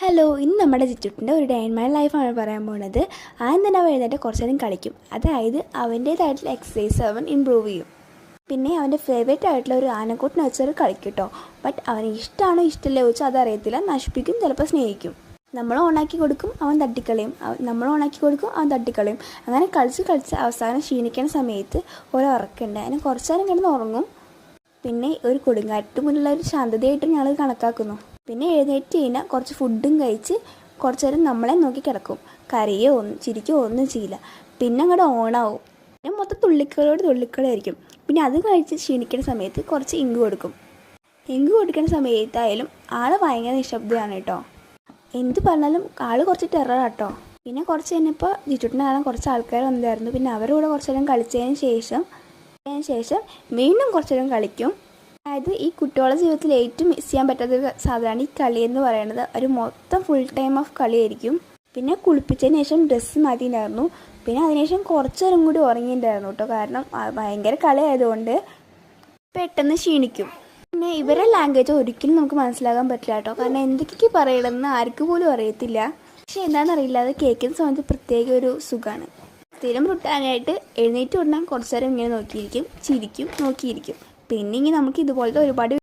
Hello, ഇന്ന് നമ്മുടെ ജിറ്റുട്ടിൻ്റെ ഒരു ഡേ ഇൻ മൈ ലൈഫാണ് പറയാൻ പോകുന്നത്. ആദ്യം തന്നെ അവൻ എഴുന്നേറ്റ് കുറച്ച് നേരം കളിക്കും. അതായത് അവൻ്റേതായിട്ടുള്ള എക്സസൈസ് അവൻ ഇമ്പ്രൂവ് ചെയ്യും. പിന്നെ അവൻ്റെ ഫേവറേറ്റ് ആയിട്ടുള്ള ഒരു ആനക്കൂട്ടിനെ വെച്ചൊരു കളിക്കും കേട്ടോ. ബട്ട് അവന് ഇഷ്ടമാണോ ഇഷ്ടമില്ല ചോദിച്ചാൽ അതറിയത്തില്ല. നശിപ്പിക്കും, ചിലപ്പോൾ സ്നേഹിക്കും. നമ്മൾ ഓണാക്കി കൊടുക്കും, അവൻ തട്ടിക്കളയും. നമ്മൾ ഓണാക്കി കൊടുക്കും, അവൻ തട്ടിക്കളയും. അങ്ങനെ കളിച്ച് അവസാനം ക്ഷീണിക്കുന്ന സമയത്ത് ഒരു ഉറക്കമുണ്ട്. അതിന് കുറച്ച് നേരം കിടന്ന് ഉറങ്ങും. പിന്നെ ഒരു കൊടുങ്കാറ്റ് മുന്നിലുള്ള ഒരു ശാന്തതയായിട്ട് ഞങ്ങൾ കണക്കാക്കുന്നു. പിന്നെ എഴുന്നേറ്റ് കഴിഞ്ഞാൽ കുറച്ച് ഫുഡും കഴിച്ച് കുറച്ച് നേരം നമ്മളെ നോക്കി കിടക്കും. കരയോ ചിരിക്കുകയോ ഒന്നും ചെയ്യില്ല. പിന്നെ അങ്ങോട്ട് ഓണാവും. പിന്നെ മൊത്തം തുള്ളിക്കളിയായിരിക്കും. പിന്നെ അത് കഴിച്ച് ക്ഷീണിക്കുന്ന സമയത്ത് കുറച്ച് ഇങ്ക് കൊടുക്കും. ഇങ്ക് കൊടുക്കുന്ന സമയത്തായാലും ആൾ ഭയങ്കര നിശബ്ദമാണ് കേട്ടോ. എന്ത് പറഞ്ഞാലും ആൾ കുറച്ച് ടെററാട്ടോ. പിന്നെ കുറച്ച് കഴിഞ്ഞപ്പോൾ ജിറ്റുട്ടിനെ കാണാൻ കുറച്ച് ആൾക്കാർ വന്നിട്ടായിരുന്നു. പിന്നെ അവരുടെ കൂടെ കുറച്ച് നേരം കളിച്ചതിന് ശേഷം വീണ്ടും കുറച്ച് നേരം കളിക്കും. അതായത് ഈ കുട്ടികളുടെ ജീവിതത്തിൽ ഏറ്റവും മിസ് ചെയ്യാൻ പറ്റാത്തൊരു സാധനമാണ് ഈ കളി എന്ന് പറയുന്നത്. ഒരു മൊത്തം ഫുൾ ടൈം ഓഫ് കളിയായിരിക്കും. പിന്നെ കുളിപ്പിച്ചതിന് ശേഷം ഡ്രസ്സ് മാറ്റിയിട്ടുണ്ടായിരുന്നു. പിന്നെ അതിനുശേഷം കുറച്ച് നേരം കൂടി ഉറങ്ങിയിട്ടുണ്ടായിരുന്നു കേട്ടോ. കാരണം ഭയങ്കര കളി ആയതുകൊണ്ട് പെട്ടെന്ന് ക്ഷീണിക്കും. പിന്നെ ഇവരെ ലാംഗ്വേജ് ഒരിക്കലും നമുക്ക് മനസ്സിലാക്കാൻ പറ്റില്ല കേട്ടോ. കാരണം എന്തൊക്കെയൊക്കെ പറയണമെന്ന് ആർക്ക് പോലും അറിയത്തില്ല. പക്ഷെ എന്താണെന്നറിയില്ല, അത് കേൾക്കുന്ന സമയത്ത് പ്രത്യേക ഒരു സുഖമാണ്. സ്ഥിരം റുട്ടാനായിട്ട് എഴുന്നേറ്റ് ഉടനെ കുറച്ച് നേരം ഇങ്ങനെ നോക്കിയിരിക്കും, ചിരിക്കും, നോക്കിയിരിക്കും. പിന്നെ ഇങ്ങനെ നമുക്ക് ഇതുപോലത്തെ ഒരുപാട്